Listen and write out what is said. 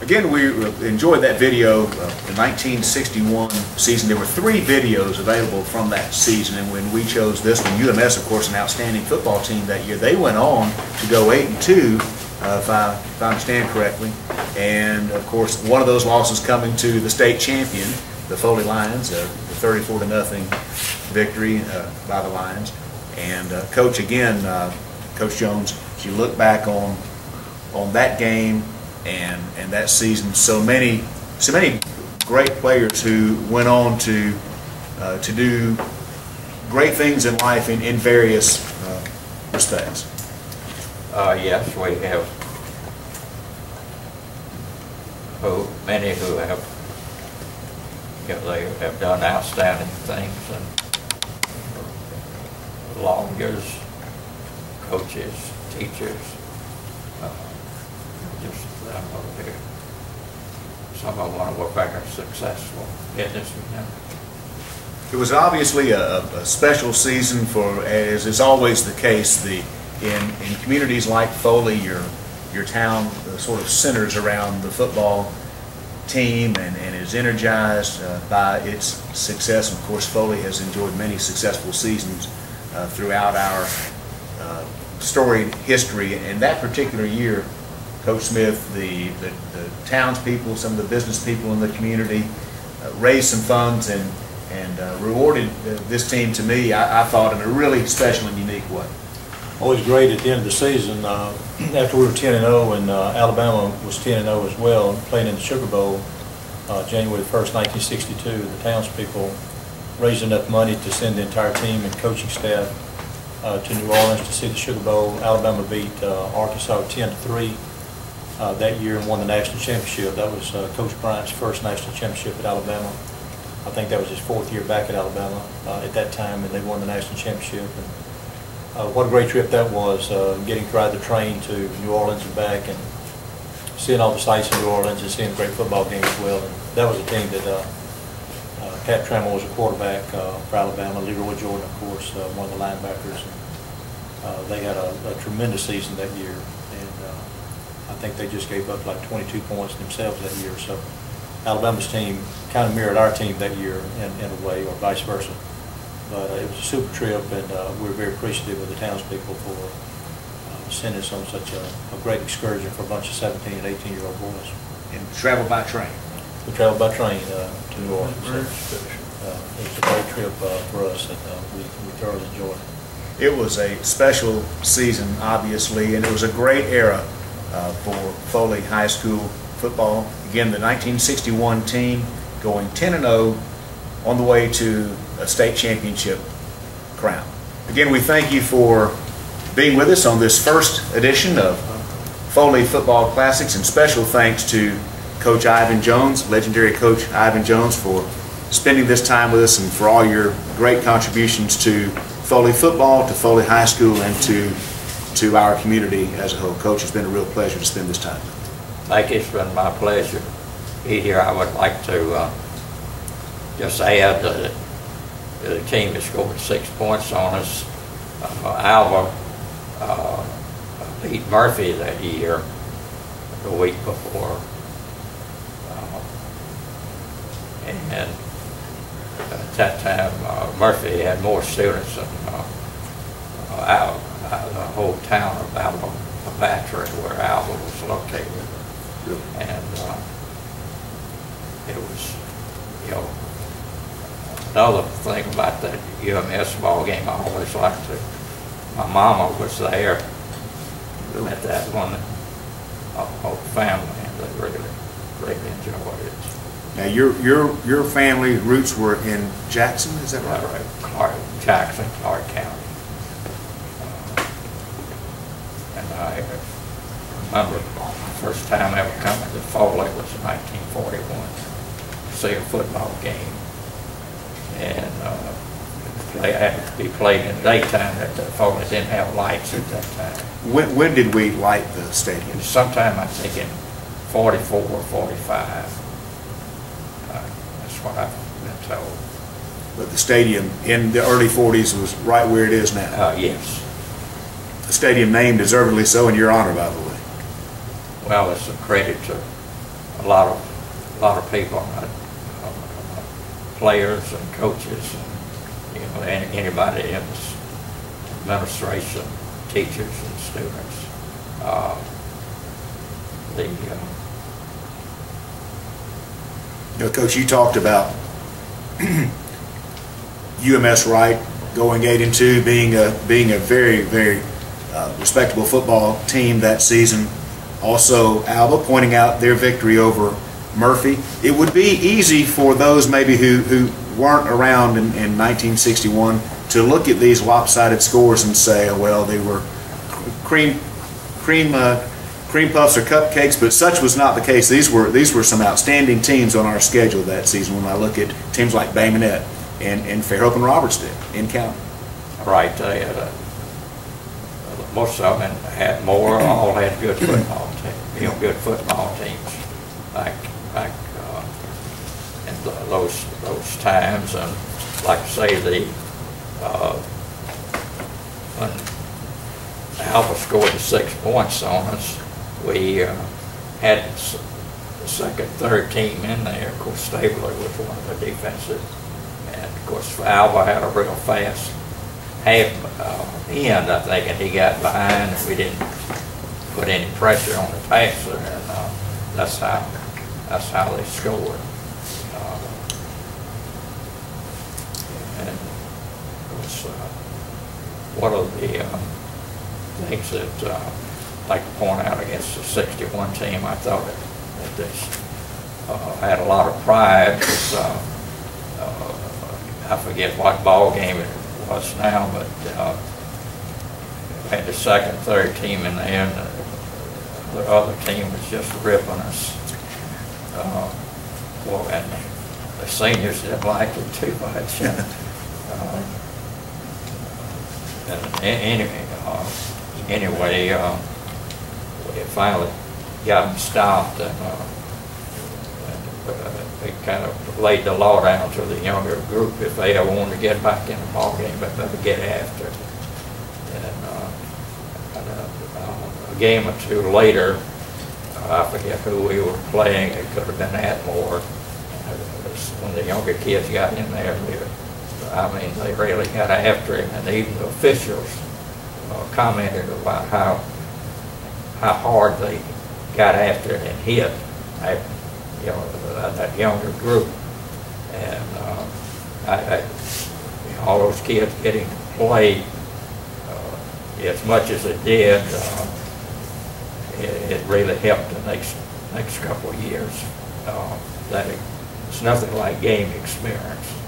Again, we enjoyed that video, the 1961 season. There were 3 videos available from that season, and when we chose this one, UMS, of course, an outstanding football team that year. They went on to go 8-2, if I understand correctly. And, of course, one of those losses coming to the state champion, the Foley Lions, the 34-0 victory by the Lions. And Coach, again, Coach Jones, as you look back on that game and that season, so many great players who went on to do great things in life in various respects. Yes, we have many who have, they have done outstanding things, and lawyers, coaches, teachers, just some of them want to work back and successful businessmen. It was obviously a special season for, as is always the case, in communities like Foley, your town sort of centers around the football team and is energized by its success. Of course, Foley has enjoyed many successful seasons throughout our storied history. And that particular year, Coach Smith, the townspeople, some of the business people in the community raised some funds and rewarded this team, to me, I thought, in a really special and unique way. Always great at the end of the season. After we were 10-0 and Alabama was 10-0 as well, playing in the Sugar Bowl, January 1st, 1962, the townspeople raised enough money to send the entire team and coaching staff to New Orleans to see the Sugar Bowl. Alabama beat Arkansas 10-3 that year and won the national championship. That was Coach Bryant's first national championship at Alabama. I think that was his 4th year back at Alabama at that time, and they won the national championship. And what a great trip that was, getting to ride the train to New Orleans and back, and seeing all the sights in New Orleans and seeing a great football game as well. And that was a team that Pat Trammell was a quarterback for Alabama. Leroy Jordan, of course, one of the linebackers. And, they had a tremendous season that year, and I think they just gave up like 22 points themselves that year. So Alabama's team kind of mirrored our team that year in a way, or vice versa. But it was a super trip, and we were very appreciative of the townspeople for sending us on such a great excursion for a bunch of 17 and 18-year-old boys. And traveled by train. We traveled by train to New Orleans. Very special. It was a great trip for us, and we thoroughly enjoyed it. It was a special season, obviously, and it was a great era for Foley High School football. Again, the 1961 team going 10-0 on the way to a state championship crown. Again, we thank you for being with us on this first edition of Foley Football Classics, and special thanks to Coach Ivan Jones, legendary Coach Ivan Jones, for spending this time with us and for all your great contributions to Foley football, to Foley High School, and to our community as a whole. Coach, it's been a real pleasure to spend this time. Thank you. It's been my pleasure to be here. I would like to just add that the team has scored 6 points on us. Alva beat Murphy that year, the week before. And at that time, Murphy had more students than the whole town of Alva, Battery, where Alva was located. And it was, another thing about that UMS ball game, I always liked it. My mama was there at that one, whole family, and they really enjoyed it. Now, your family roots were in Jackson, is that right? Right, Jackson, Clark County. And I remember the first time I ever come to Foley was in 1941 to see a football game. And they had to be played in daytime. At the Foley didn't have lights at that time. When did we light the stadium? Sometime I think in 44 or 45. That's what I've been told. But the stadium in the early 40s was right where it is now? Yes. The stadium named deservedly so in your honor, by the way. Well, it's a credit to a lot of people, players and coaches, and, you know, anybody in this administration, teachers and students. You know, Coach, you talked about UMS Wright going 8-2, being a very, very respectable football team that season. Also, Alba pointing out their victory over Murphy. It would be easy for those maybe who weren't around in 1961 to look at these lopsided scores and say, oh, well, they were cream puffs or cupcakes, but such was not the case. These were some outstanding teams on our schedule that season. When I look at teams like Bay Minette and Fairhope and Robertson in county. Right, they had most of them had more. All had good football teams, you know, good football teams back in those times. And like I say, when Alpha scored the 6 points on us, we had the second, third team in there. Of course, Stabler was one of the defensive, and of course Alva had a real fast half end, I think, and he got behind, and we didn't put any pressure on the passer, and that's how they scored. And of course, one of the things that I'd like to point out against the 61 team, I thought that they had a lot of pride. Because, I forget what ball game it was now, but we had the second, third team in there, and the other team was just ripping us. Well, and the seniors didn't like it too much. Anyway, we finally got them stopped, and they kind of laid the law down to the younger group. If they ever wanted to get back in the ball game, they better get after it. And a game or two later, I forget who we were playing. It could have been Atmore. When the younger kids got in there, they really got after him, and even the officials commented about how hard they got after it and hit, that younger group. And all those kids getting to play as much as it did, it really helped the next couple of years. It's nothing like game experience.